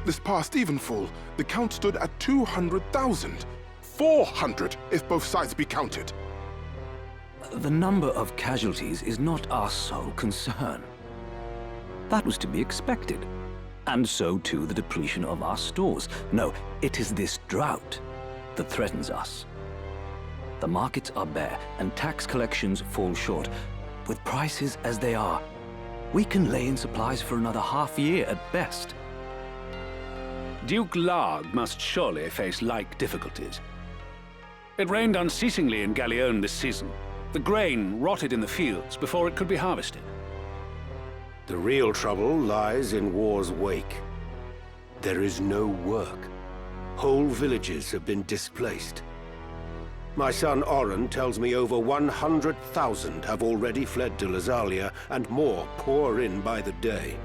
This past evenfall, the count stood at 200,000. 400 if both sides be counted. The number of casualties is not our sole concern. That was to be expected. And so too the depletion of our stores. No, it is this drought that threatens us. The markets are bare and tax collections fall short. With prices as they are, we can lay in supplies for another half year at best. Duke Larg must surely face like difficulties. It rained unceasingly in Galleone this season. The grain rotted in the fields before it could be harvested. The real trouble lies in war's wake. There is no work. Whole villages have been displaced. My son Oren tells me over 100,000 have already fled to Lazalia, and more pour in by the day.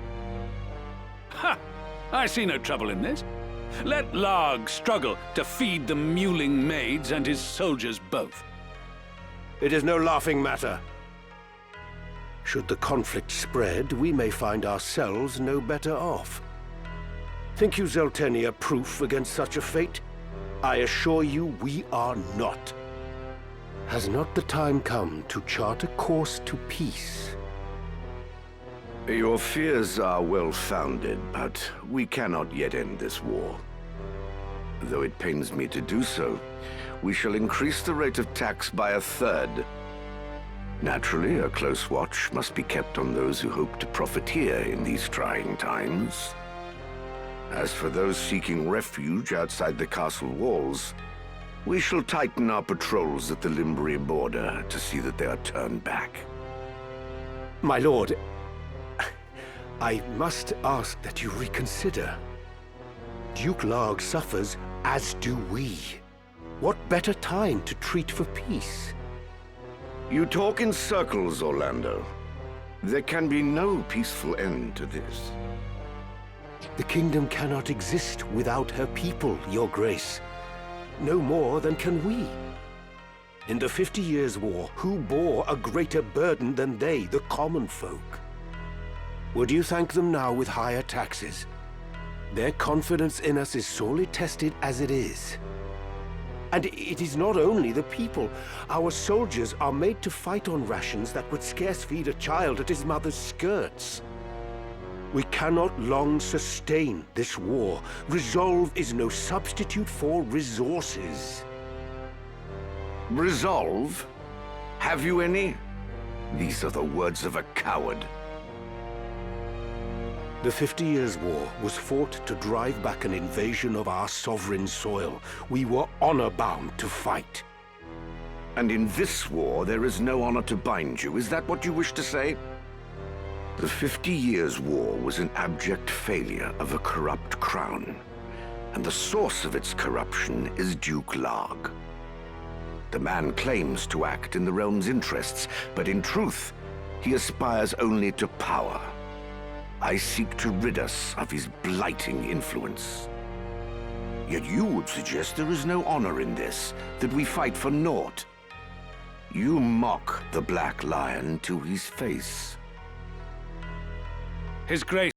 Ha! I see no trouble in this. Let Larg struggle to feed the mewling maids and his soldiers both. It is no laughing matter. Should the conflict spread, we may find ourselves no better off. Think you Zeltenia proof against such a fate? I assure you we are not. Has not the time come to chart a course to peace? Your fears are well-founded, but we cannot yet end this war. Though it pains me to do so, we shall increase the rate of tax by 1/3. Naturally, a close watch must be kept on those who hope to profiteer in these trying times. As for those seeking refuge outside the castle walls, we shall tighten our patrols at the Limbri border to see that they are turned back. My lord, I must ask that you reconsider. Duke Larg suffers, as do we. What better time to treat for peace? You talk in circles, Orlando. There can be no peaceful end to this. The kingdom cannot exist without her people, Your Grace. No more than can we. In the 50 Years' War, who bore a greater burden than they, the common folk? Would you thank them now with higher taxes? Their confidence in us is sorely tested as it is. And it is not only the people. Our soldiers are made to fight on rations that would scarce feed a child at his mother's skirts. We cannot long sustain this war. Resolve is no substitute for resources. Resolve? Have you any? These are the words of a coward. The 50 Years' War was fought to drive back an invasion of our sovereign soil. We were honor-bound to fight. And in this war, there is no honor to bind you. Is that what you wish to say? The 50 Years' War was an abject failure of a corrupt crown. And the source of its corruption is Duke Larg. The man claims to act in the realm's interests, but in truth, he aspires only to power. I seek to rid us of his blighting influence. Yet you would suggest there is no honor in this, that we fight for naught. You mock the Black Lion to his face. His Grace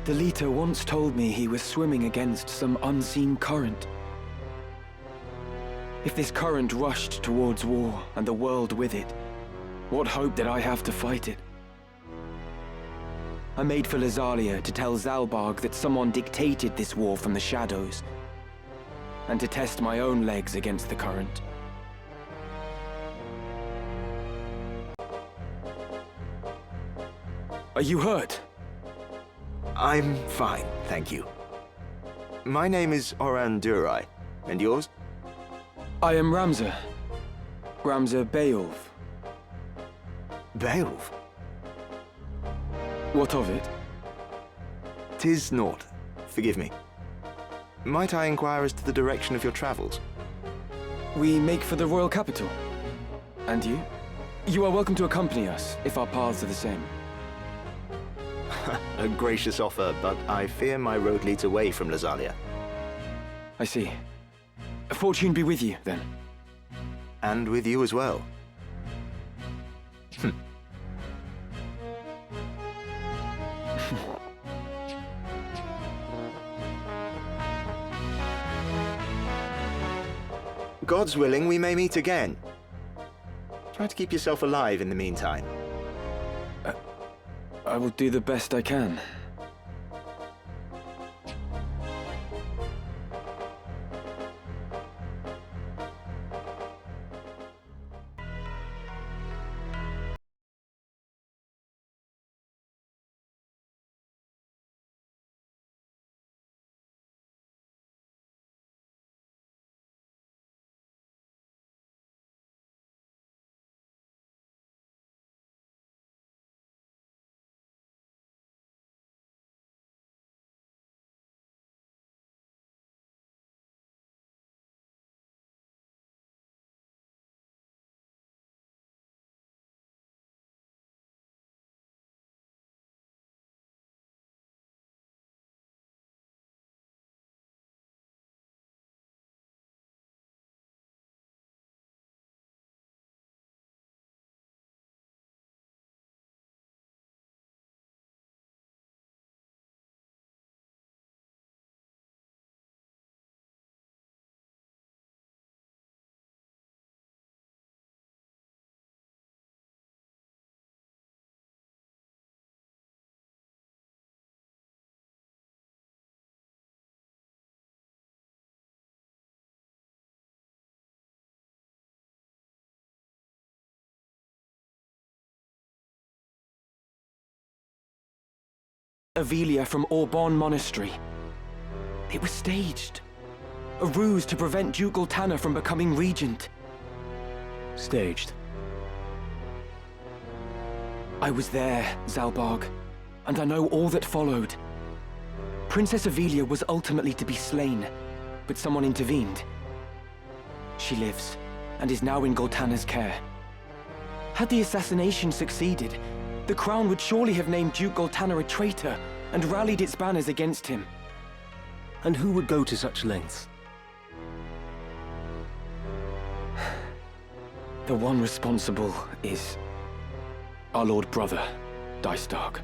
The leader once told me he was swimming against some unseen current. If this current rushed towards war, and the world with it, what hope did I have to fight it? I made for Lazalia to tell Zalbarg that someone dictated this war from the shadows, and to test my own legs against the current. Are you hurt? I'm fine, thank you. My name is Oran Durai, and yours? I am Ramza. Ramza Beowulf. Beowulf? What of it? 'Tis naught. Forgive me. Might I inquire as to the direction of your travels? We make for the royal capital. And you? You are welcome to accompany us, if our paths are the same. A gracious offer, but I fear my road leads away from Lazalia. I see. Fortune be with you, then. And with you as well. God's willing, we may meet again. Try to keep yourself alive in the meantime. I will do the best I can. Avelia from Auburn Monastery. It was staged. A ruse to prevent Duke Goltana from becoming regent. Staged. I was there, Zalbarg, and I know all that followed. Princess Avelia was ultimately to be slain, but someone intervened. She lives, and is now in Goltana's care. Had the assassination succeeded, the crown would surely have named Duke Goltana a traitor and rallied its banners against him. And who would go to such lengths? The one responsible is our Lord Brother, Dystark.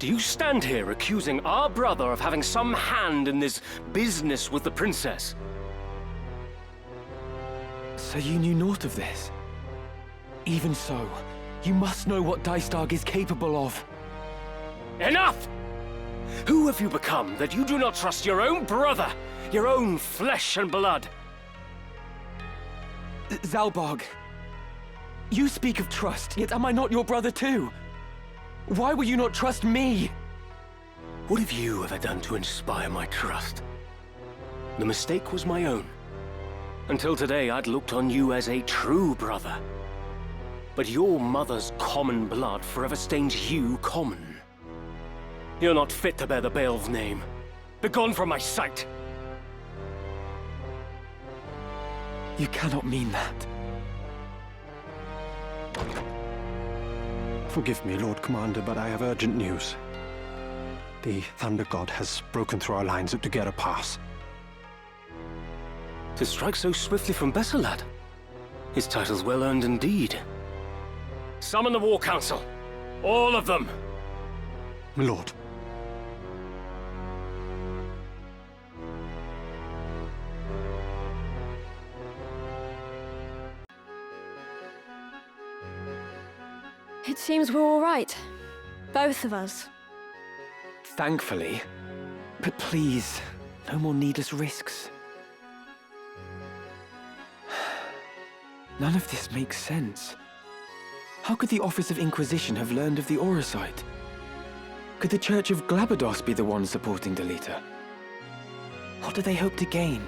Do you stand here accusing our brother of having some hand in this business with the princess? So you knew naught of this? Even so, you must know what Dystark is capable of. Enough! Who have you become that you do not trust your own brother, your own flesh and blood? Zalbarg, you speak of trust, yet am I not your brother too? Why will you not trust me? What have you ever done to inspire my trust? The mistake was my own. Until today, I'd looked on you as a true brother. But your mother's common blood forever stains you common. You're not fit to bear the Beowulf name. Begone from my sight! You cannot mean that. Forgive me, Lord Commander, but I have urgent news. The Thunder God has broken through our lines at Dugera Pass. To strike so swiftly from Bessalad? His title's well earned indeed. Summon the War Council. All of them! My lord, Seems we're all right. Both of us. Thankfully. But please, no more needless risks. None of this makes sense. How could the Office of Inquisition have learned of the Aurosite? Could the Church of Glabados be the one supporting Delita? What do they hope to gain?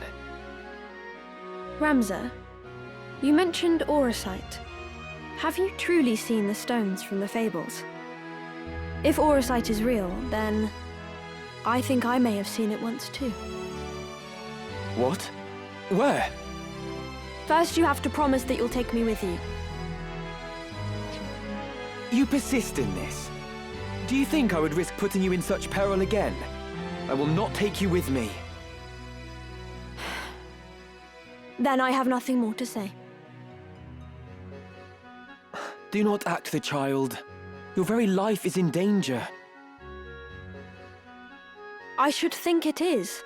Ramza, you mentioned Aurosite. Have you truly seen the stones from the fables? If Aurosite is real, then I think I may have seen it once too. What? Where? First, you have to promise that you'll take me with you. You persist in this. Do you think I would risk putting you in such peril again? I will not take you with me. Then I have nothing more to say. Do not act the child. Your very life is in danger. I should think it is.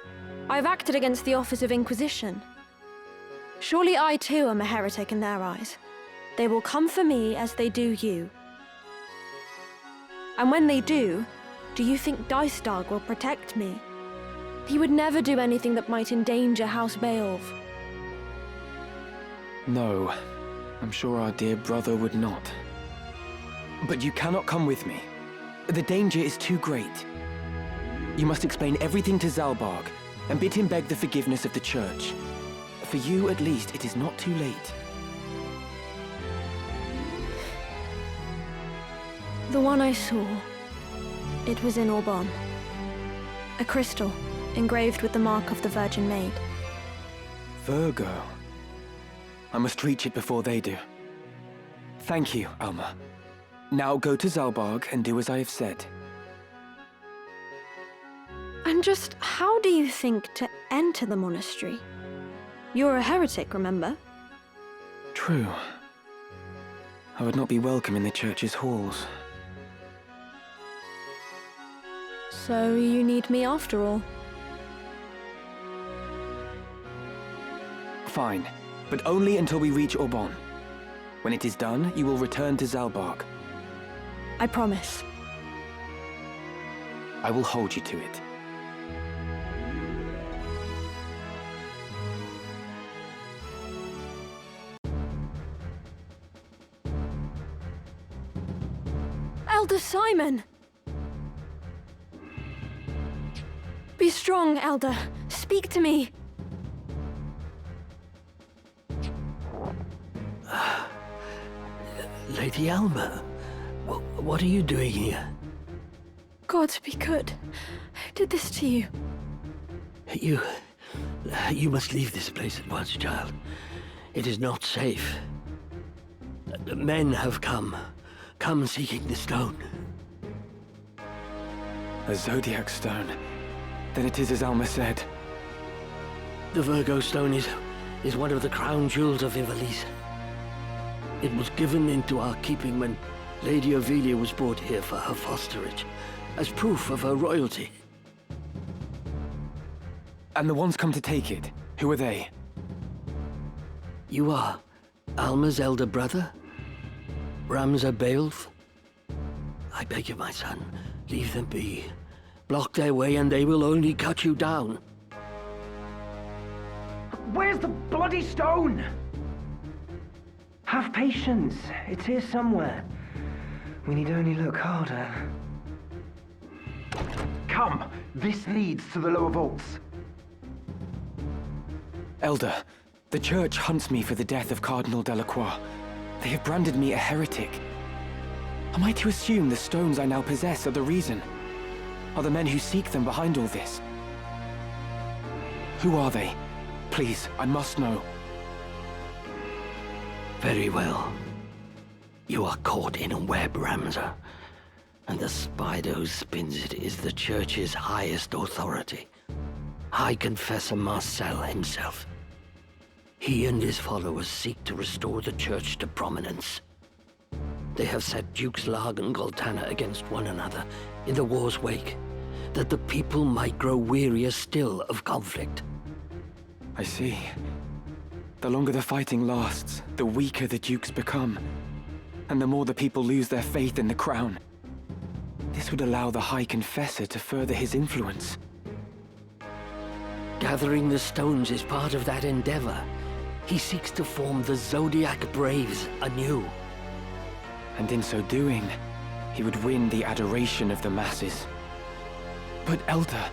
I've acted against the Office of Inquisition. Surely I too am a heretic in their eyes. They will come for me as they do you. And when they do you think Dicedog will protect me? He would never do anything that might endanger House Beowulf. No, I'm sure our dear brother would not. But you cannot come with me. The danger is too great. You must explain everything to Zalbarg and bid him beg the forgiveness of the Church. For you, at least, it is not too late. The one I saw, it was in Auban. A crystal, engraved with the mark of the Virgin Maid. Virgo. I must reach it before they do. Thank you, Alma. Now go to Zalbarg and do as I have said. And just how do you think to enter the monastery? You're a heretic, remember? True. I would not be welcome in the church's halls. So you need me after all? Fine, but only until we reach Auban. When it is done, you will return to Zalbarg. I promise. I will hold you to it. Elder Simon! Be strong, Elder. Speak to me. Lady Alma, what are you doing here? God be good. Who did this to you? You must leave this place at once, child. It is not safe. The men have come seeking the stone. A Zodiac stone. Then it is as Alma said. The Virgo stone is one of the crown jewels of Ivalli's. It was given into our keeping when Lady Ovelia was brought here for her fosterage, as proof of her royalty. And the ones come to take it, who are they? You are Alma's elder brother, Ramza Beowulf. I beg you, my son, leave them be. Block their way and they will only cut you down. Where's the bloody stone? Have patience. It's here somewhere. We need only look harder. Come! This leads to the lower vaults. Elder, the Church hunts me for the death of Cardinal Delacroix. They have branded me a heretic. Am I to assume the stones I now possess are the reason? Are the men who seek them behind all this? Who are they? Please, I must know. Very well. You are caught in a web, Ramza. And the spider who spins it is the Church's highest authority. High Confessor Marcel himself. He and his followers seek to restore the Church to prominence. They have set Dukes Larg and Goltana against one another in the war's wake, that the people might grow wearier still of conflict. I see. The longer the fighting lasts, the weaker the Dukes become. and the more the people lose their faith in the crown. This would allow the High Confessor to further his influence. Gathering the stones is part of that endeavor. He seeks to form the Zodiac Braves anew. And in so doing, he would win the adoration of the masses. But Elder,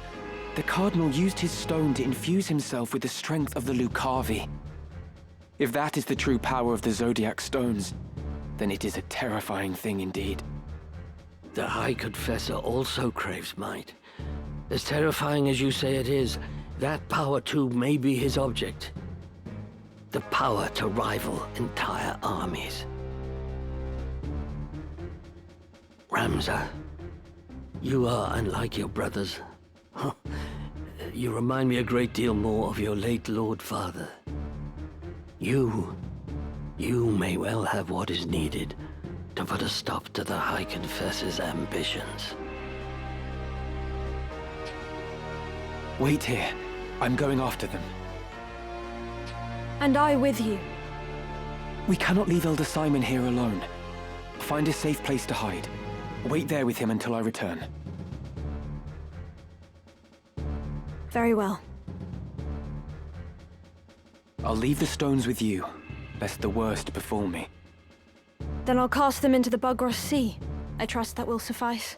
the Cardinal used his stone to infuse himself with the strength of the Lucavi. If that is the true power of the Zodiac Stones, then it is a terrifying thing indeed. The High Confessor also craves might. As terrifying as you say it is, that power too may be his object. The power to rival entire armies. Ramza, you are unlike your brothers. You remind me a great deal more of your late Lord Father. You may well have what is needed to put a stop to the High Confessor's ambitions. Wait here. I'm going after them. And I with you. We cannot leave Elder Simon here alone. Find a safe place to hide. Wait there with him until I return. Very well. I'll leave the stones with you, lest the worst befall me. Then I'll cast them into the Bugros Sea. I trust that will suffice.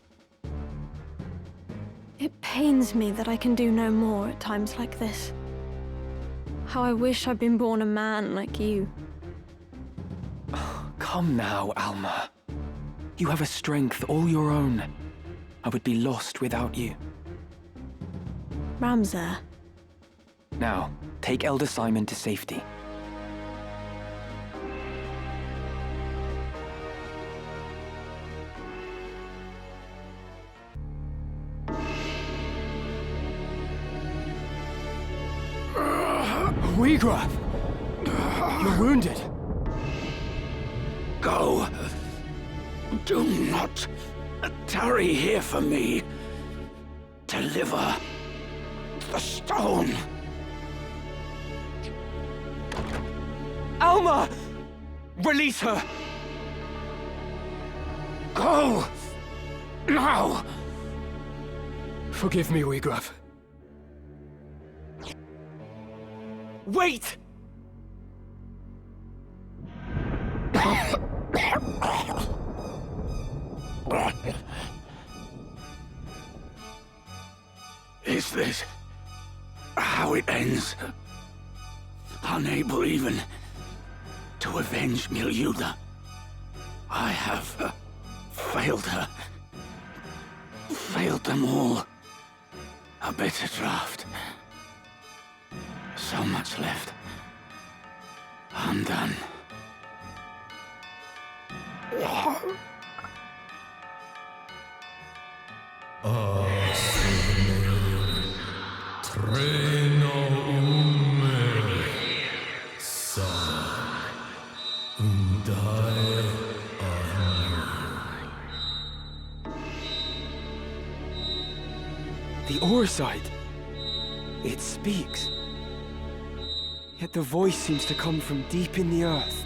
It pains me that I can do no more at times like this. How I wish I'd been born a man like you. Come now, Alma. You have a strength all your own. I would be lost without you. Ramza. Now, take Elder Simon to safety. Weegraf! You're wounded! Go. Do not tarry here for me. Deliver the stone. Alma! Release her! Go! Now! Forgive me, Weegraf. Wait! Is this how it ends? Unable even to avenge Milyuda. I have failed her. Failed them all. A bitter draught. So much left. Undone. The Orside. It speaks. Yet the voice seems to come from deep in the earth.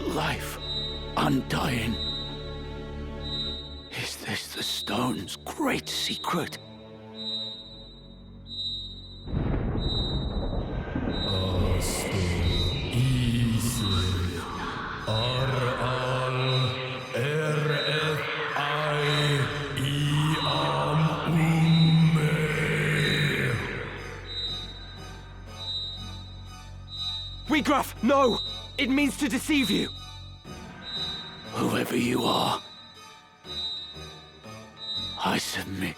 Life undying. Is this the stone's great secret? Weegraf, no! It means to deceive you! Whoever you are, I submit.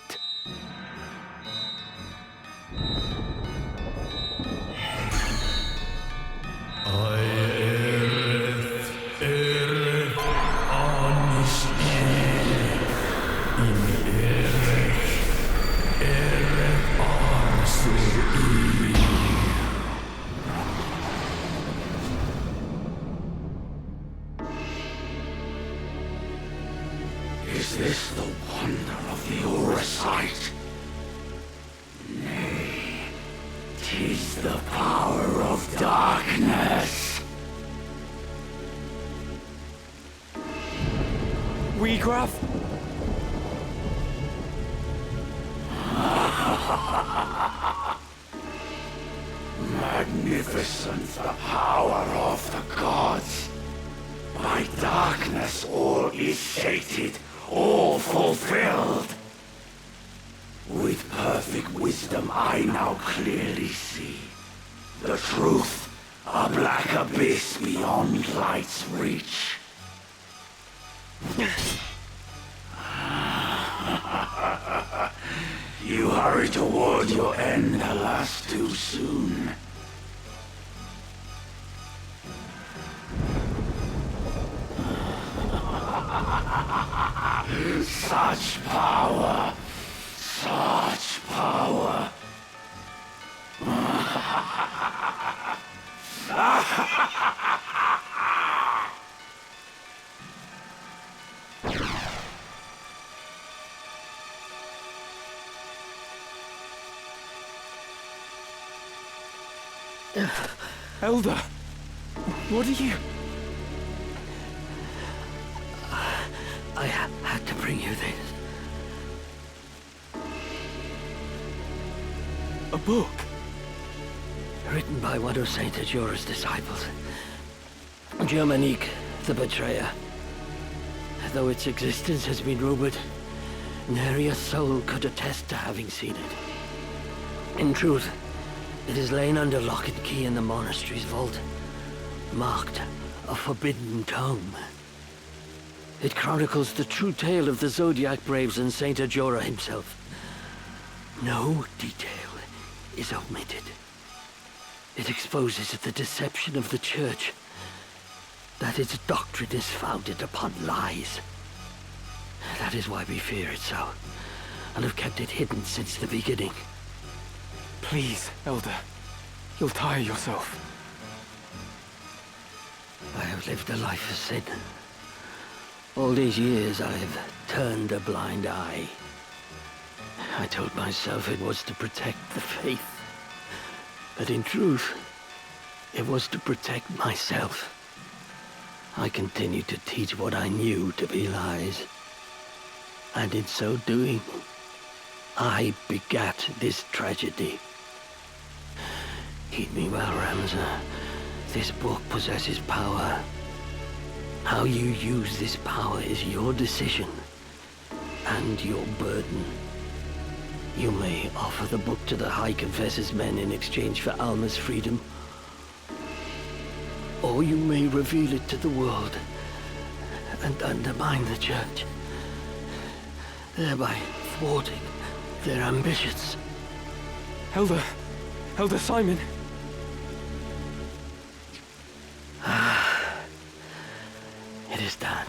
'Tis the power of darkness. We Graf? Magnificent the power of the gods. By darkness all is sated, all fulfilled. With perfect wisdom I now clearly see the truth, a black abyss beyond light's reach. You hurry toward your end, alas, too soon. Such power! Such power! Elder, what are you? I had to bring you this. A book? Written by one of Saint Ajora's disciples. Germanique, the Betrayer. Though its existence has been rumored, nary a soul could attest to having seen it. In truth, it is lain under lock and key in the monastery's vault, marked a forbidden tome. It chronicles the true tale of the Zodiac Braves and Saint Ajora himself. No detail is omitted. It exposes the deception of the Church, that its doctrine is founded upon lies. That is why we fear it so, and have kept it hidden since the beginning. Please, Elder. You'll tire yourself. I have lived a life of sin. All these years I have turned a blind eye. I told myself it was to protect the faith. But in truth, it was to protect myself. I continued to teach what I knew to be lies. And in so doing, I begat this tragedy. Heed me well, Ramza. This book possesses power. How you use this power is your decision and your burden. You may offer the book to the High Confessor's men in exchange for Alma's freedom, or you may reveal it to the world and undermine the Church, thereby thwarting their ambitions. Elder Simon. It is done.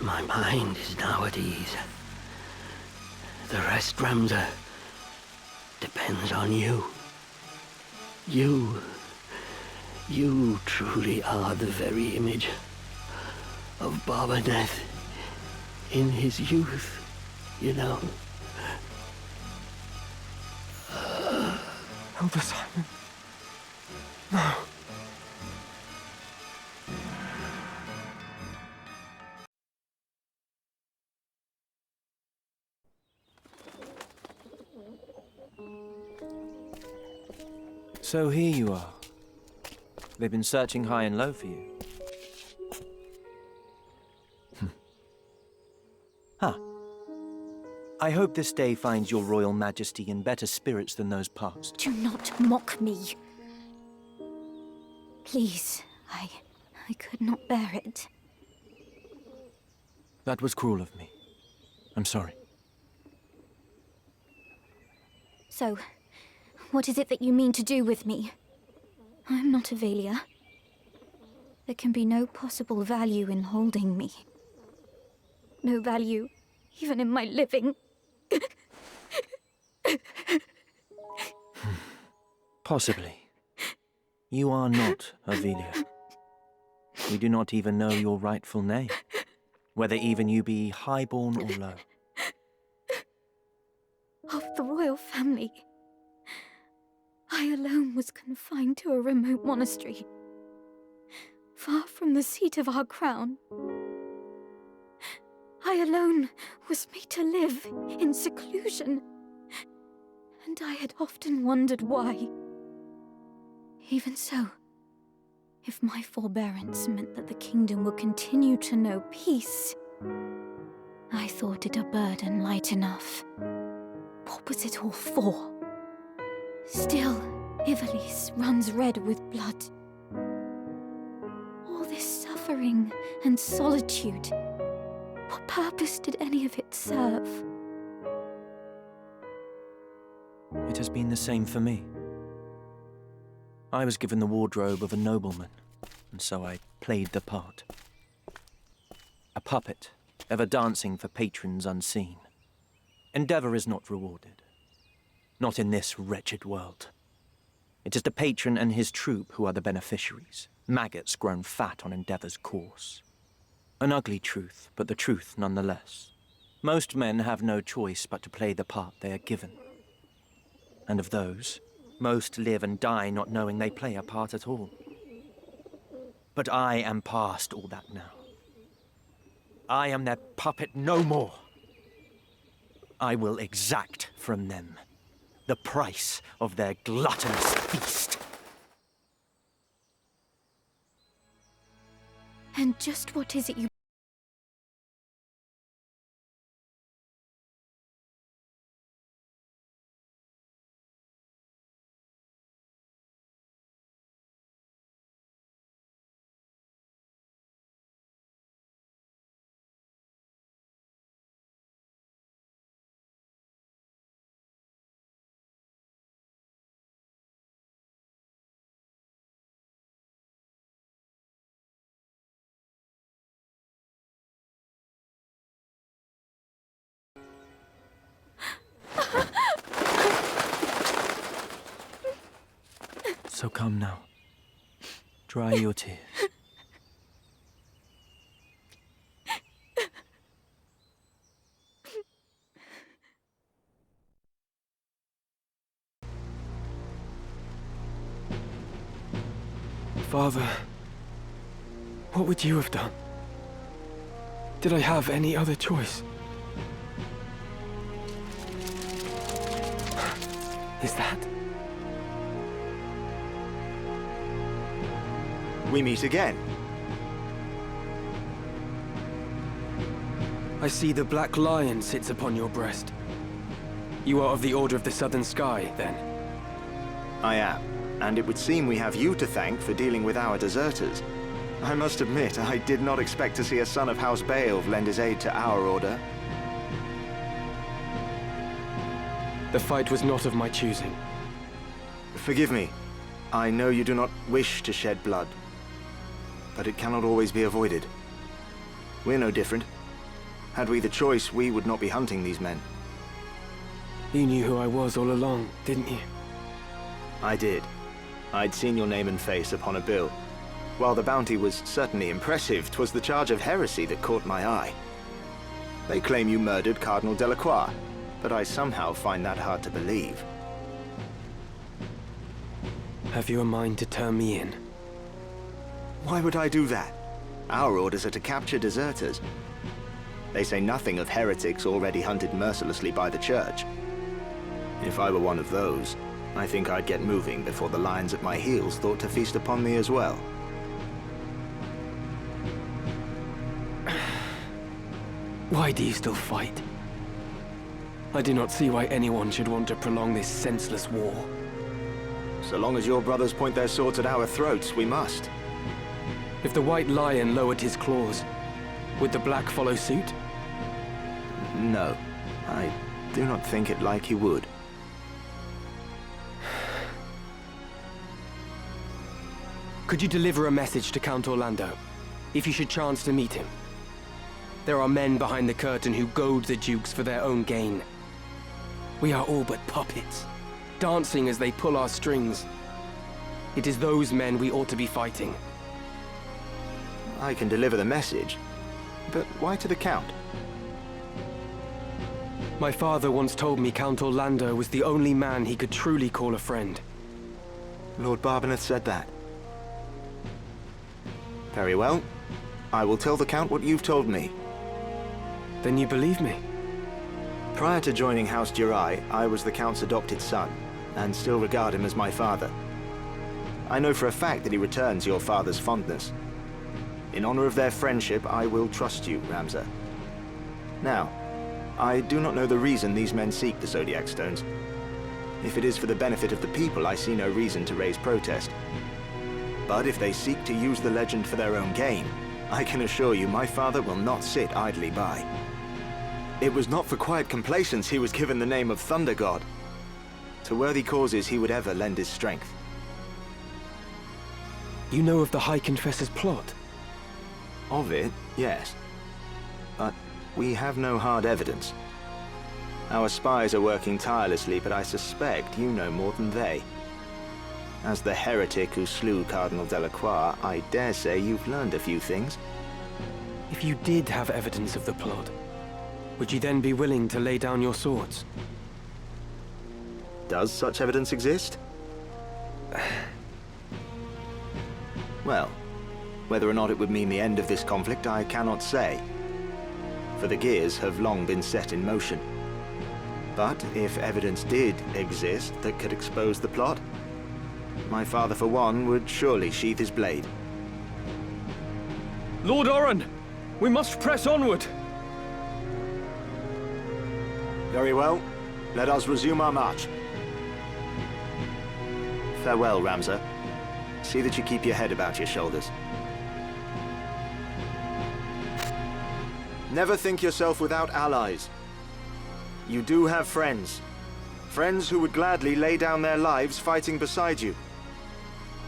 My mind is now at ease. The rest, Ramza, depends on you. You truly are the very image of Barbaneth in his youth, you know. Elder Simon. No. So here you are. They've been searching high and low for you. I hope this day finds your royal majesty in better spirits than those past. Do not mock me. Please, I could not bear it. That was cruel of me. I'm sorry. So, what is it that you mean to do with me? I'm not Avelia. There can be no possible value in holding me. No value, even in my living. Possibly. You are not Avelia. We do not even know your rightful name, whether even you be highborn or low. Of the royal family. I alone was confined to a remote monastery, far from the seat of our crown. I alone was made to live in seclusion, and I had often wondered why. Even so, if my forbearance meant that the kingdom would continue to know peace, I thought it a burden light enough. What was it all for? Still, Ivalli's runs red with blood. All this suffering and solitude, what purpose did any of it serve? It has been the same for me. I was given the wardrobe of a nobleman, and so I played the part. A puppet, ever dancing for patrons unseen. Endeavor is not rewarded. Not in this wretched world. It is the patron and his troupe who are the beneficiaries, maggots grown fat on Endeavor's course. An ugly truth, but the truth nonetheless. Most men have no choice but to play the part they are given. And of those, most live and die not knowing they play a part at all. But I am past all that now. I am their puppet no more. I will exact from them the price of their gluttonous feast. And just what is it you... So come now. Dry your tears. Father, what would you have done? Did I have any other choice? Is that... We meet again. I see the black lion sits upon your breast. You are of the Order of the Southern Sky, then? I am, and it would seem we have you to thank for dealing with our deserters. I must admit, I did not expect to see a son of House Beowulf lend his aid to our order. The fight was not of my choosing. Forgive me. I know you do not wish to shed blood, but it cannot always be avoided. We're no different. Had we the choice, we would not be hunting these men. You knew who I was all along, didn't you? I did. I'd seen your name and face upon a bill. While the bounty was certainly impressive, 'twas the charge of heresy that caught my eye. They claim you murdered Cardinal Delacroix, but I somehow find that hard to believe. Have you a mind to turn me in? Why would I do that? Our orders are to capture deserters. They say nothing of heretics already hunted mercilessly by the Church. If I were one of those, I think I'd get moving before the lions at my heels thought to feast upon me as well. Why do you still fight? I do not see why anyone should want to prolong this senseless war. So long as your brothers point their swords at our throats, we must. If the White Lion lowered his claws, would the Black follow suit? No, I do not think it like he would. Could you deliver a message to Count Orlando, if you should chance to meet him? There are men behind the curtain who goad the dukes for their own gain. We are all but puppets, dancing as they pull our strings. It is those men we ought to be fighting. I can deliver the message, but why to the Count? My father once told me Count Orlando was the only man he could truly call a friend. Lord Barbeneth said that. Very well. I will tell the Count what you've told me. Then you believe me? Prior to joining House Durai, I was the Count's adopted son, and still regard him as my father. I know for a fact that he returns your father's fondness. In honor of their friendship, I will trust you, Ramza. Now, I do not know the reason these men seek the Zodiac Stones. If it is for the benefit of the people, I see no reason to raise protest. But if they seek to use the legend for their own gain, I can assure you my father will not sit idly by. It was not for quiet complacence he was given the name of Thunder God. To worthy causes he would ever lend his strength. You know of the High Confessor's plot? Of it, yes. But we have no hard evidence. Our spies are working tirelessly, but I suspect you know more than they. As the heretic who slew Cardinal Delacroix, I dare say you've learned a few things. If you did have evidence of the plot, would you then be willing to lay down your swords? Does such evidence exist? Well, whether or not it would mean the end of this conflict, I cannot say. For the gears have long been set in motion. But if evidence did exist that could expose the plot, my father, for one, would surely sheath his blade. Lord Oren! We must press onward! Very well. Let us resume our march. Farewell, Ramza. See that you keep your head about your shoulders. Never think yourself without allies. You do have friends. Friends who would gladly lay down their lives fighting beside you.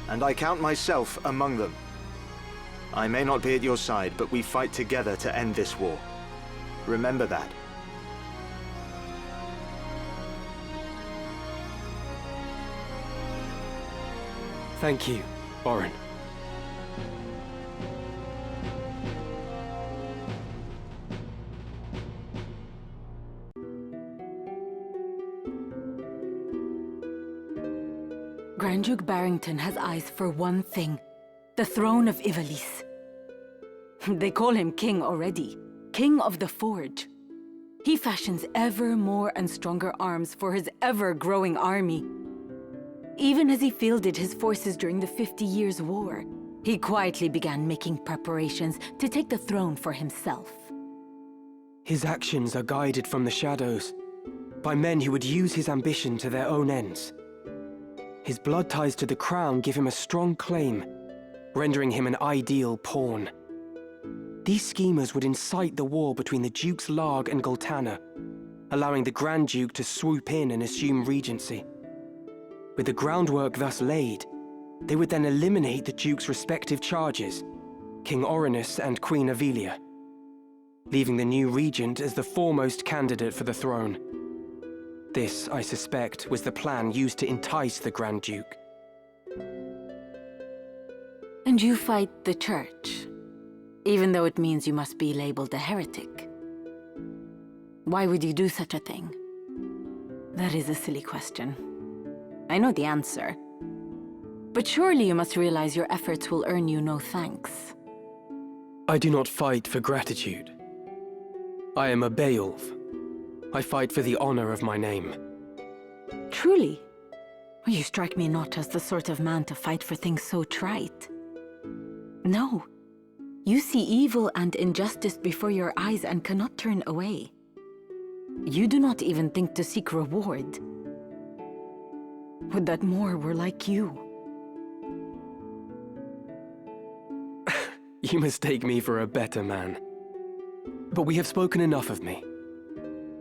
And I count myself among them. I may not be at your side, but we fight together to end this war. Remember that. Thank you, Oren. Grand Duke Barrington has eyes for one thing, the throne of Ivallice. They call him king already, king of the Forge. He fashions ever more and stronger arms for his ever-growing army. Even as he fielded his forces during the 50 Years' War, he quietly began making preparations to take the throne for himself. His actions are guided from the shadows, by men who would use his ambition to their own ends. His blood ties to the crown give him a strong claim, rendering him an ideal pawn. These schemers would incite the war between the Dukes Larg and Goltana, allowing the Grand Duke to swoop in and assume regency. With the groundwork thus laid, they would then eliminate the Duke's respective charges, King Orinus and Queen Avelia, leaving the new regent as the foremost candidate for the throne. This, I suspect, was the plan used to entice the Grand Duke. And you fight the Church, even though it means you must be labeled a heretic. Why would you do such a thing? That is a silly question. I know the answer. But surely you must realize your efforts will earn you no thanks. I do not fight for gratitude. I am a Beowulf. I fight for the honor of my name. Truly? You strike me not as the sort of man to fight for things so trite. No. You see evil and injustice before your eyes and cannot turn away. You do not even think to seek reward. Would that more were like you. You mistake me for a better man. But we have spoken enough of me.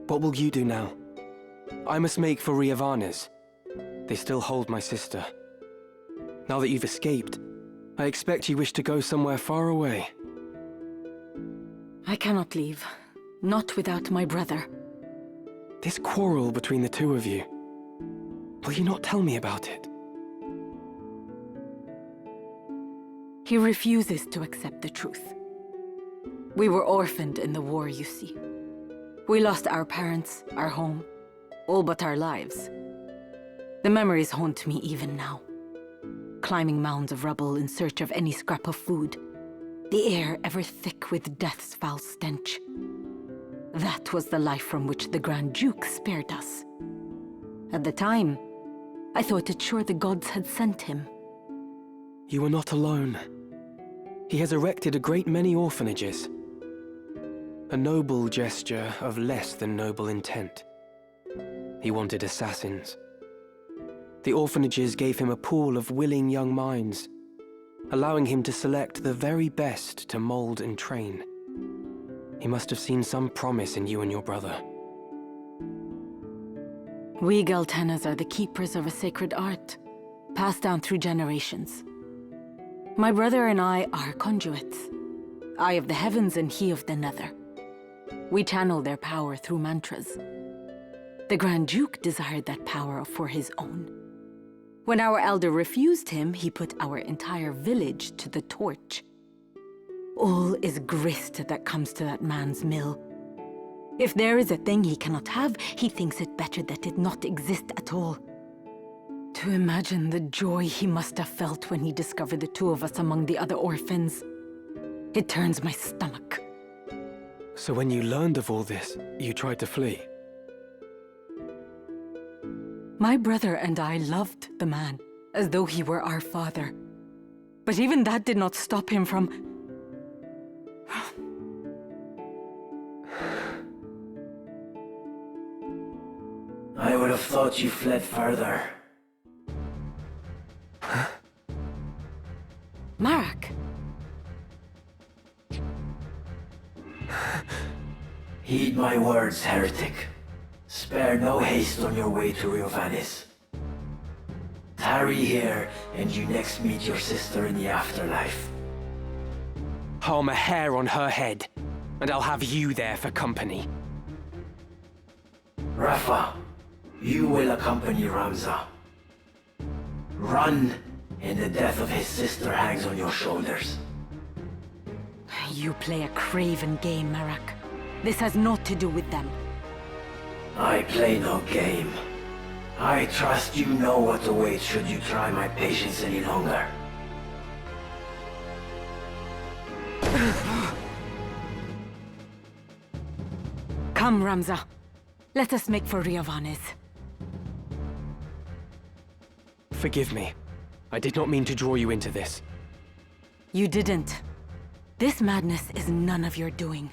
What will you do now? I must make for Riavanes. They still hold my sister. Now that you've escaped, I expect you wish to go somewhere far away. I cannot leave. Not without my brother. This quarrel between the two of you. Will you not tell me about it? He refuses to accept the truth. We were orphaned in the war, you see. We lost our parents, our home, all but our lives. The memories haunt me even now. climbing mounds of rubble in search of any scrap of food, the air ever thick with death's foul stench. That was the life from which the Grand Duke spared us. At the time, I thought it sure the gods had sent him. You are not alone. He has erected a great many orphanages. A noble gesture of less than noble intent. He wanted assassins. The orphanages gave him a pool of willing young minds, allowing him to select the very best to mold and train. He must have seen some promise in you and your brother. We Galtanas are the keepers of a sacred art, passed down through generations. My brother and I are conduits. I of the heavens and he of the nether. We channel their power through mantras. The Grand Duke desired that power for his own. When our elder refused him, he put our entire village to the torch. All is grist that comes to that man's mill. If there is a thing he cannot have, he thinks it better that it not exist at all. To imagine the joy he must have felt when he discovered the two of us among the other orphans. It turns my stomach. So when you learned of all this, you tried to flee? My brother and I loved the man, as though he were our father. But even that did not stop him from... I would have thought you fled further. Marak! Heed my words, heretic. Spare no haste on your way to Riovanis. Tarry here, and you next meet your sister in the afterlife. Harm a hair on her head, and I'll have you there for company. Rafa, you will accompany Ramza. Run, and the death of his sister hangs on your shoulders. You play a craven game, Marak. This has naught to do with them. I play no game. I trust you know what awaits should you try my patience any longer. Come, Ramza. Let us make for Riovanes. Forgive me. I did not mean to draw you into this. You didn't. This madness is none of your doing.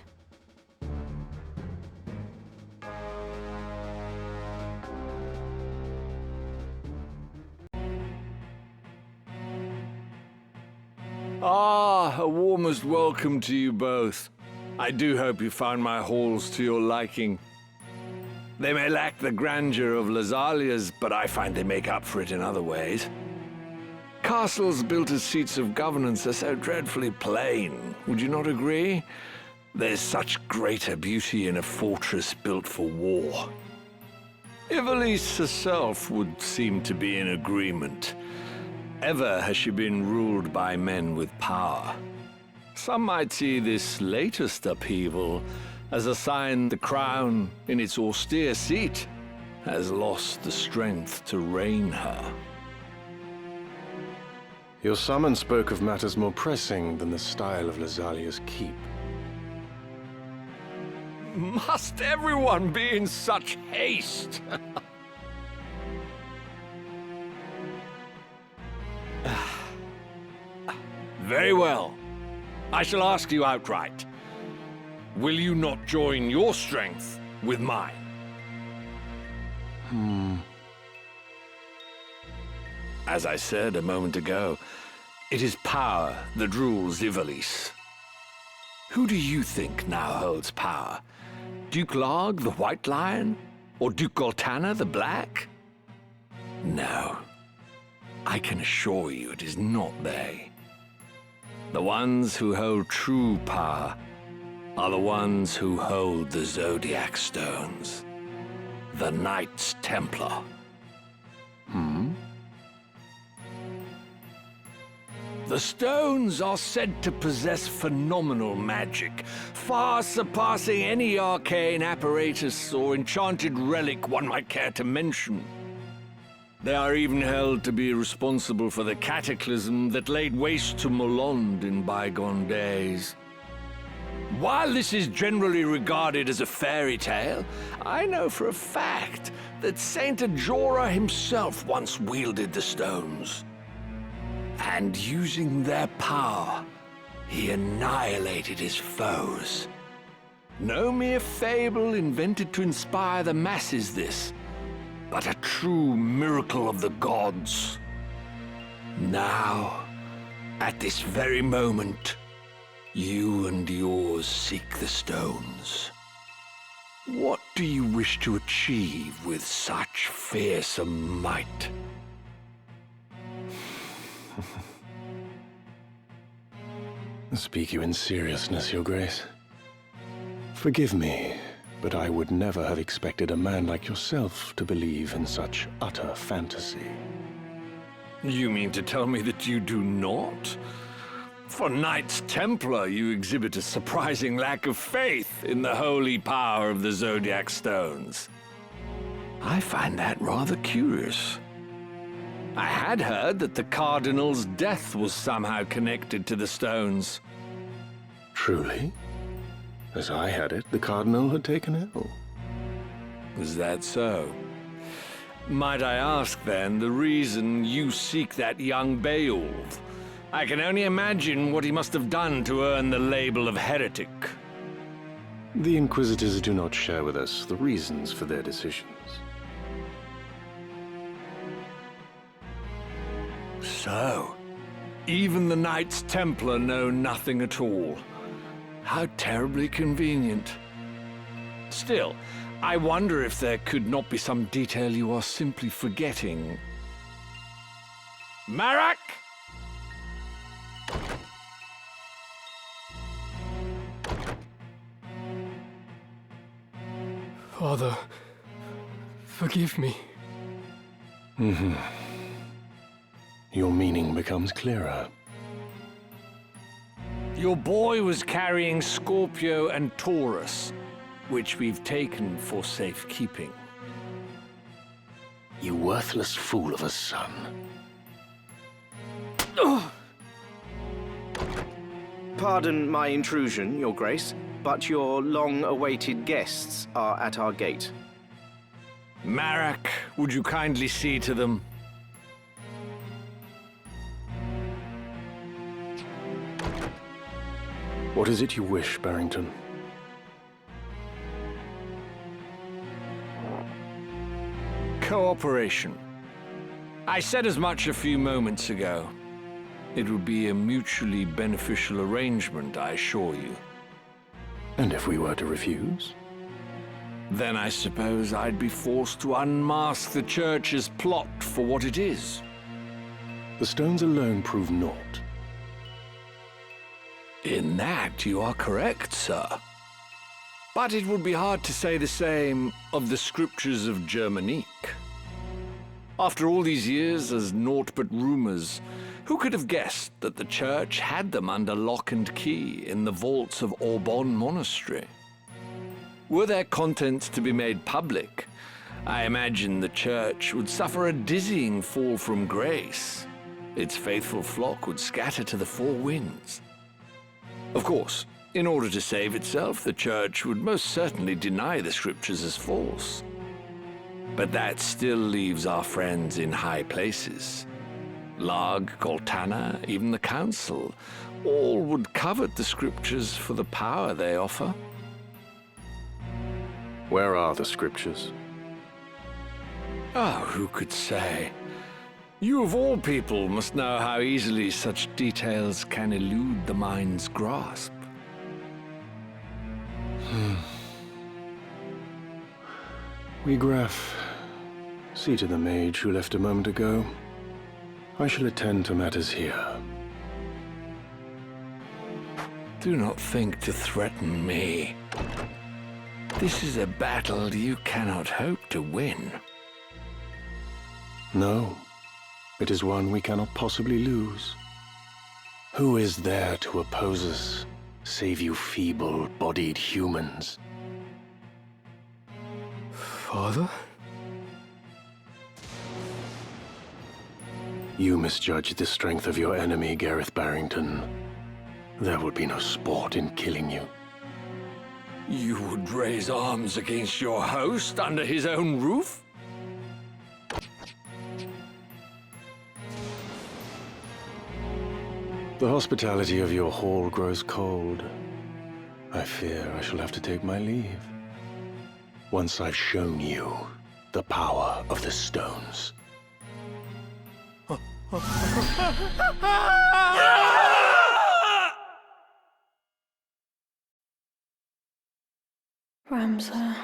Ah, a warmest welcome to you both. I do hope you found my halls to your liking. They may lack the grandeur of Lazalia's, but I find they make up for it in other ways. Castles built as seats of governance are so dreadfully plain, would you not agree? There's such greater beauty in a fortress built for war. Ivallice herself would seem to be in agreement. Ever has she been ruled by men with power. Some might see this latest upheaval as a sign the crown, in its austere seat, has lost the strength to reign her. Your summons spoke of matters more pressing than the style of Lazalia's keep. Must everyone be in such haste? Very well. I shall ask you outright. Will you not join your strength with mine? As I said a moment ago, it is power that rules Ivallice. Who do you think now holds power? Duke Larg, the White Lion? Or Duke Goltana, the Black? No. I can assure you it is not they. The ones who hold true power are the ones who hold the Zodiac Stones. The Knights Templar. The stones are said to possess phenomenal magic, far surpassing any arcane apparatus or enchanted relic one might care to mention. They are even held to be responsible for the cataclysm that laid waste to Molond in bygone days. While this is generally regarded as a fairy tale, I know for a fact that Saint Ajora himself once wielded the stones. And using their power, he annihilated his foes. No mere fable invented to inspire the masses, this, but a true miracle of the gods. Now, at this very moment, you and yours seek the stones. What do you wish to achieve with such fearsome might? Speak you in seriousness, Your Grace. Forgive me, but I would never have expected a man like yourself to believe in such utter fantasy. You mean to tell me that you do not? For Knights Templar, you exhibit a surprising lack of faith in the holy power of the Zodiac Stones. I find that rather curious. I had heard that the Cardinal's death was somehow connected to the stones. Truly? As I had it, the Cardinal had taken ill. Is that so? Might I ask, then, the reason you seek that young Beowulf? I can only imagine what he must have done to earn the label of heretic. The Inquisitors do not share with us the reasons for their decisions. So, even the Knights Templar know nothing at all. How terribly convenient. Still, I wonder if there could not be some detail you are simply forgetting. Marak! Father, forgive me. Your meaning becomes clearer. Your boy was carrying Scorpio and Taurus, which we've taken for safekeeping. You worthless fool of a son. Pardon my intrusion, Your Grace, but your long-awaited guests are at our gate. Marak, would you kindly see to them? What is it you wish, Barrington? Cooperation. I said as much a few moments ago. It would be a mutually beneficial arrangement, I assure you. And if we were to refuse? Then I suppose I'd be forced to unmask the Church's plot for what it is. The stones alone prove naught. In that you are correct, sir. But it would be hard to say the same of the scriptures of Germanique. After all these years as naught but rumors, who could have guessed that the Church had them under lock and key in the vaults of Aubonne Monastery? Were their contents to be made public, I imagine the Church would suffer a dizzying fall from grace. Its faithful flock would scatter to the four winds. Of course, in order to save itself, the Church would most certainly deny the scriptures as false. But that still leaves our friends in high places. Larg, Goltana, even the Council, all would covet the scriptures for the power they offer. Where are the scriptures? Ah, who could say? You of all people must know how easily such details can elude the mind's grasp. We Graf, see to the mage who left a moment ago. I shall attend to matters here. Do not think to threaten me. This is a battle you cannot hope to win. No, it is one we cannot possibly lose. Who is there to oppose us, save you feeble-bodied humans? Father? You misjudged the strength of your enemy, Gareth Barrington. There would be no sport in killing you. You would raise arms against your host under his own roof? The hospitality of your hall grows cold. I fear I shall have to take my leave. Once I've shown you the power of the stones. Ramsar.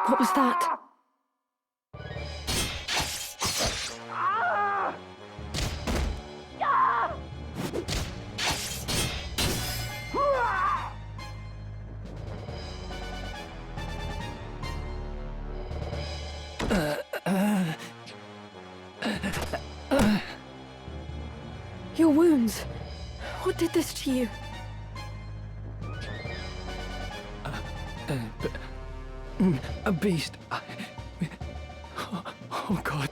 What was that? Your wounds. What did this to you? A beast. Oh God,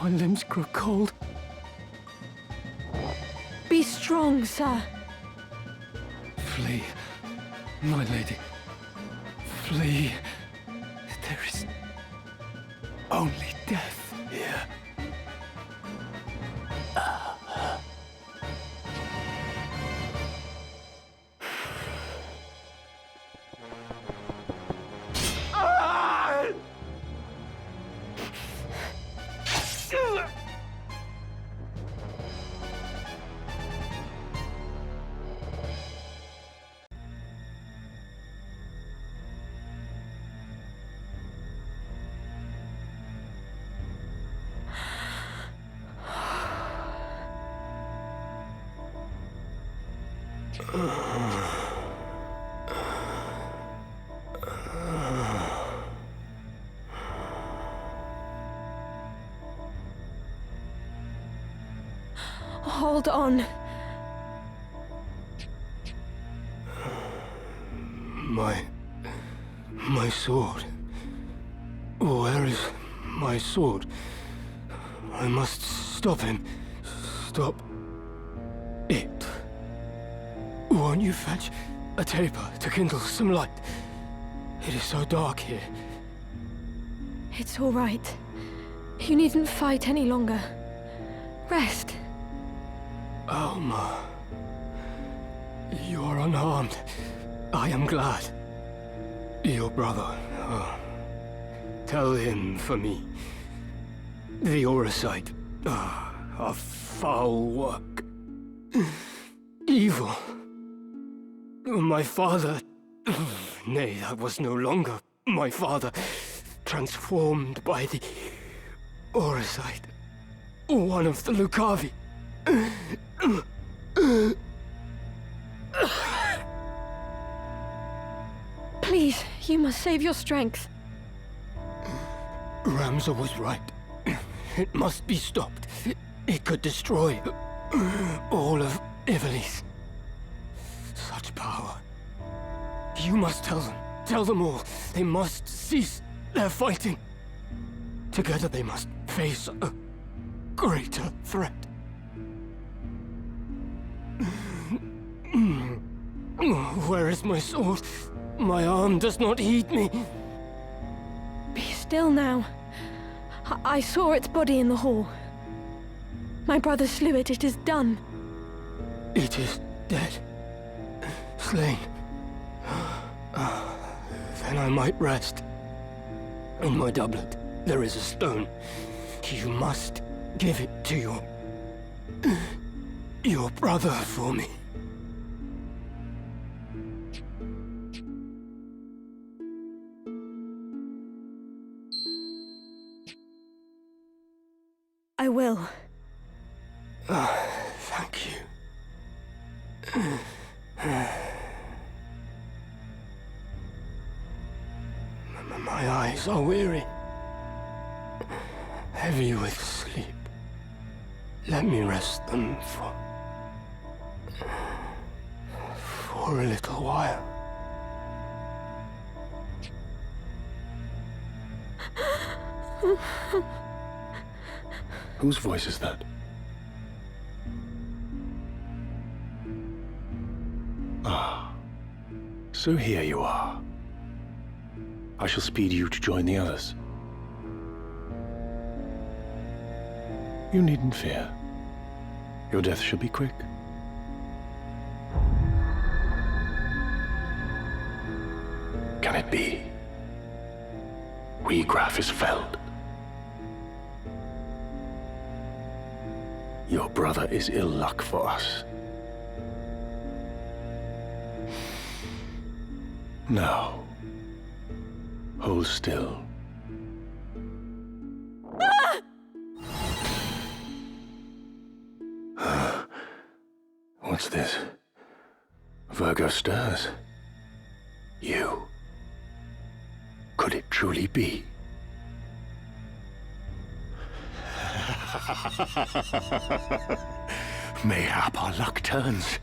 my limbs grow cold. Be strong, sir. Flee, my lady. Flee. There is only death here. Hold on. My sword. Where is my sword? I must stop him. Stop it. Won't you fetch a taper to kindle some light? It is so dark here. It's all right. You needn't fight any longer. Rest. Alma, you are unharmed. I am glad. Your brother, tell him for me. The Orisite, a foul work. Evil. My father... Nay, that was no longer my father. Transformed by the Orisite. One of the Lucavi. Please, you must save your strength. Ramsar was right. It must be stopped. It could destroy all of Ivalli's. Such power. You must tell them. Tell them all. They must cease their fighting. Together they must face a greater threat. Where is my sword? My arm does not heed me. Be still now. I saw its body in the hall. My brother slew it. It is done. It is dead. Slain. Then I might rest. In my doublet, there is a stone. You must give it to your brother for me. I will. Thank you. My eyes are weary, heavy with sleep. Let me rest them for a little while. Whose voice is that? Ah, so here you are. I shall speed you to join the others. You needn't fear. Your death shall be quick. Can it be? Graf is felled. Your brother is ill luck for us. Now, hold still. What's this? Virgo stirs. You. Could it truly be? Mayhap our luck turns.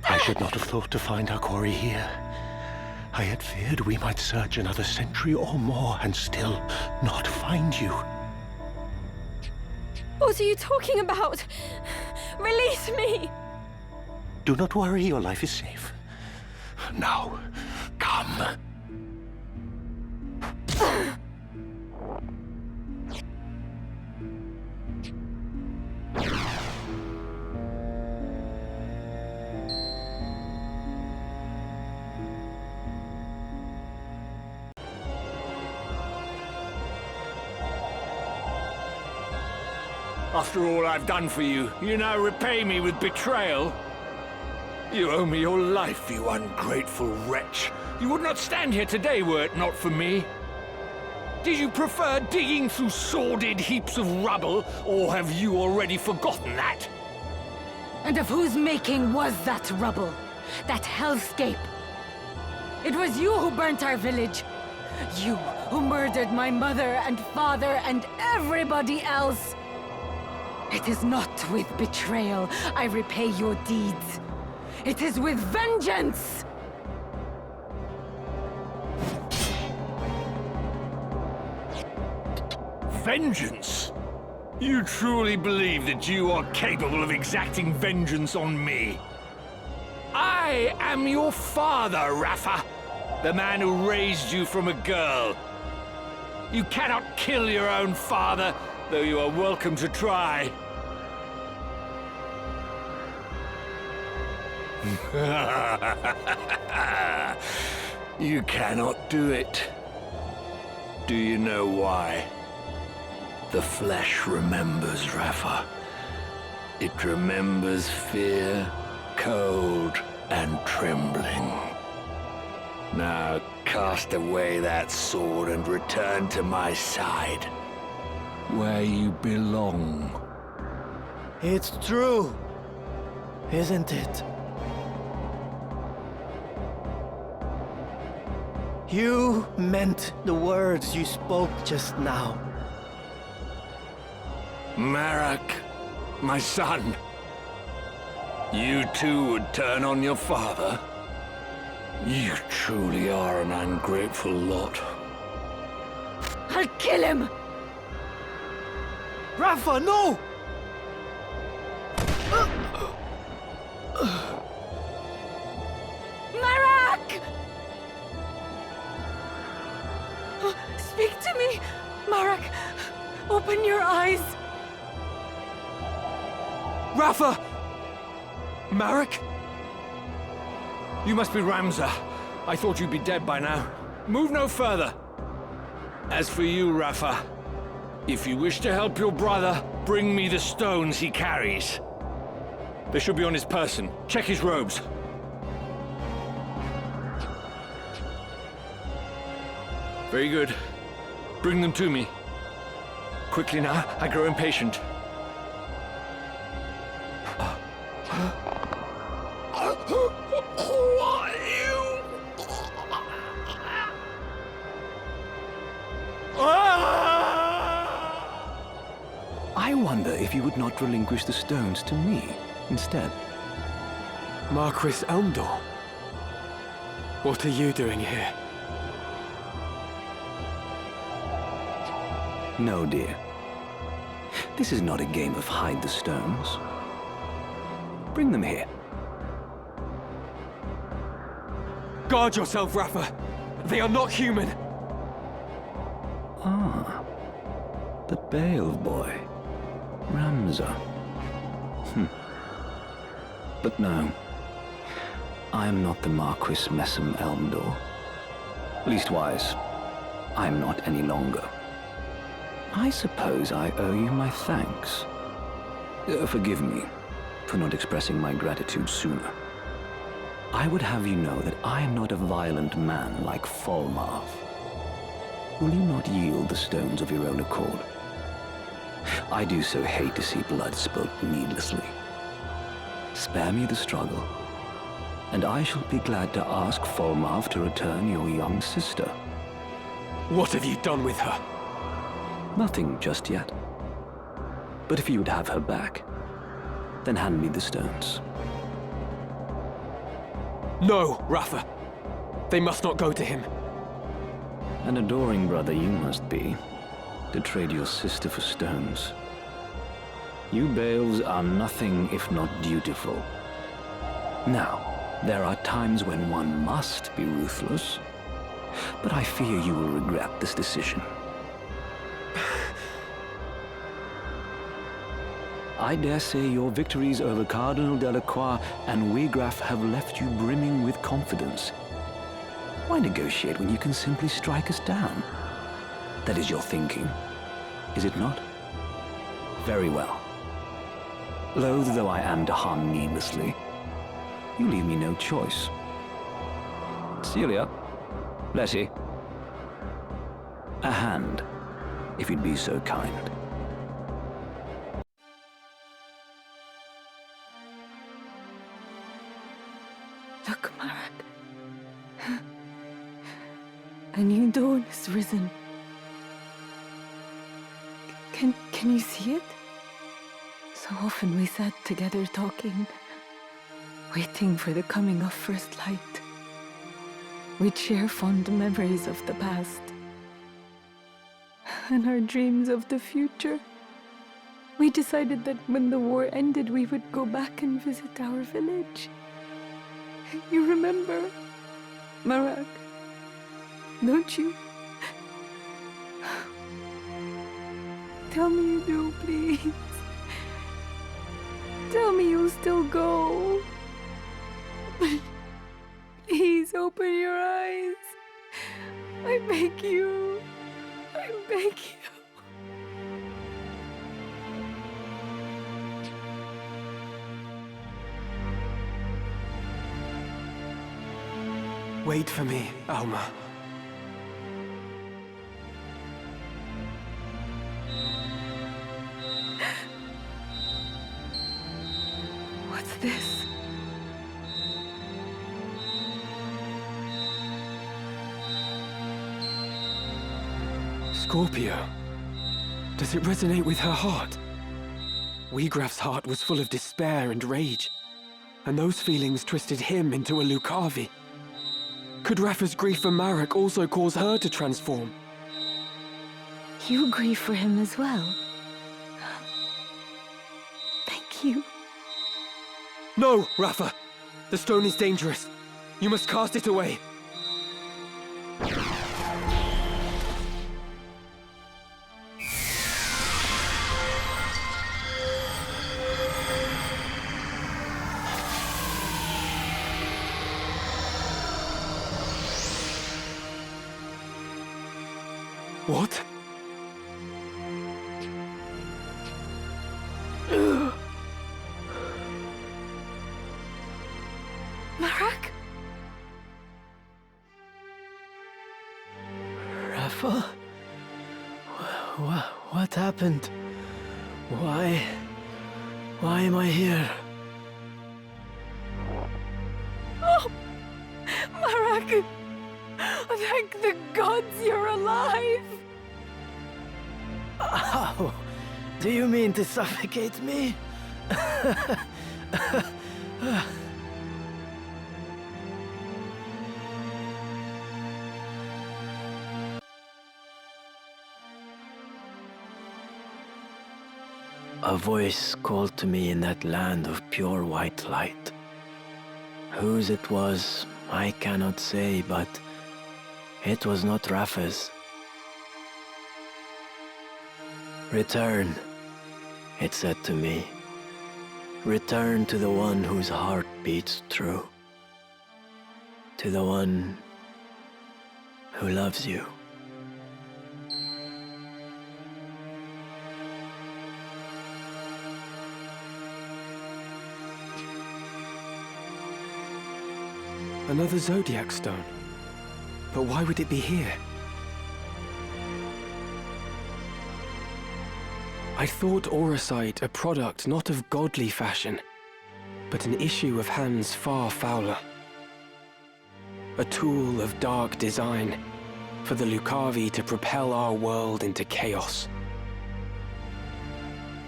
I should not have thought to find our quarry here. I had feared we might search another century or more and still not find you. What are you talking about? Release me! Do not worry, your life is safe. Now, come. After all I've done for you, you now repay me with betrayal? You owe me your life, you ungrateful wretch. You would not stand here today were it not for me. Did you prefer digging through sordid heaps of rubble, or have you already forgotten that? And of whose making was that rubble? That hellscape? It was you who burnt our village. You who murdered my mother and father and everybody else. It is not with betrayal I repay your deeds. It is with vengeance! Vengeance? You truly believe that you are capable of exacting vengeance on me? I am your father, Rafa, the man who raised you from a girl. You cannot kill your own father, though you are welcome to try. You cannot do it. Do you know why? The flesh remembers, Rafa. It remembers fear, cold, and trembling. Now cast away that sword and return to my side, where you belong. It's true, isn't it? You meant the words you spoke just now. Marak, my son. You too would turn on your father? You truly are an ungrateful lot. I'll kill him! Rafa, no! Marak! Speak to me, Marak. Open your eyes. Rafa! Marak? You must be Ramza. I thought you'd be dead by now. Move no further. As for you, Rafa, if you wish to help your brother, bring me the stones he carries. They should be on his person. Check his robes. Very good. Bring them to me. Quickly now, I grow impatient. I wonder if you would not relinquish the stones to me instead. Marquis Elmdor? What are you doing here? No, dear. This is not a game of hide the stones. Bring them here. Guard yourself, Rafa! They are not human! Ah, the Beowulf boy, Ramza. But no, I am not the Marquis Messam Elmdor. Leastwise, I am not any longer. I suppose I owe you my thanks. Forgive me for not expressing my gratitude sooner. I would have you know that I am not a violent man like Falmarth. Will you not yield the stones of your own accord? I do so hate to see blood spilt needlessly. Spare me the struggle, and I shall be glad to ask Falmarth to return your young sister. What have you done with her? Nothing just yet. But if you would have her back, then hand me the stones. No, Rafa! They must not go to him. An adoring brother you must be, to trade your sister for stones. You Beowulfs are nothing if not dutiful. Now, there are times when one must be ruthless, but I fear you will regret this decision. I dare say your victories over Cardinal Delacroix and Wegraf have left you brimming with confidence. Why negotiate when you can simply strike us down? That is your thinking, is it not? Very well. Loath though I am to harm needlessly, you leave me no choice. Celia, Letty, a hand, if you'd be so kind. Look, Marak. A new dawn has risen. Can you see it? So often we sat together talking, waiting for the coming of first light. We'd share fond memories of the past and our dreams of the future. We decided that when the war ended, we would go back and visit our village. You remember, Marak, don't you? Tell me you do, please. Tell me you'll still go. Please open your eyes. I beg you. I beg you. Wait for me, Alma. What's this? Scorpio. Does it resonate with her heart? Wegraf's heart was full of despair and rage, and those feelings twisted him into a Lucavi. Could Rafa's grief for Marak also cause her to transform? You grieve for him as well. Thank you. No, Rafa! The stone is dangerous. You must cast it away. What? Marak? Rafa? What happened? Why am I here? Oh! Marak! Thank the gods you're alive! How? Do you mean to suffocate me? A voice called to me in that land of pure white light. Whose it was, I cannot say, but it was not Rafa's. Return, it said to me. Return to the one whose heart beats true. To the one who loves you. Another Zodiac stone. But why would it be here? I thought Auracite a product not of godly fashion, but an issue of hands far fouler. A tool of dark design for the Lucavi to propel our world into chaos.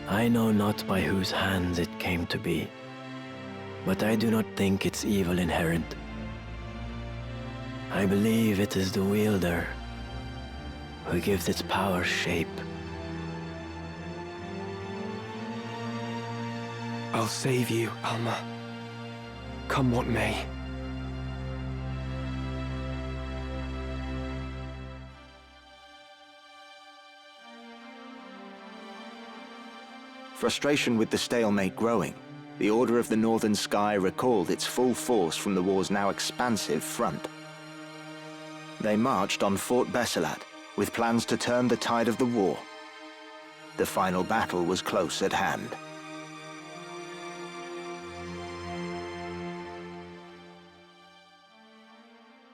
I know not by whose hands it came to be, but I do not think its evil inherent. I believe it is the wielder who gives its power shape. I'll save you, Alma. Come what may. Frustration with the stalemate growing, the Order of the Northern Sky recalled its full force from the war's now expansive front. They marched on Fort Besselat, with plans to turn the tide of the war. The final battle was close at hand.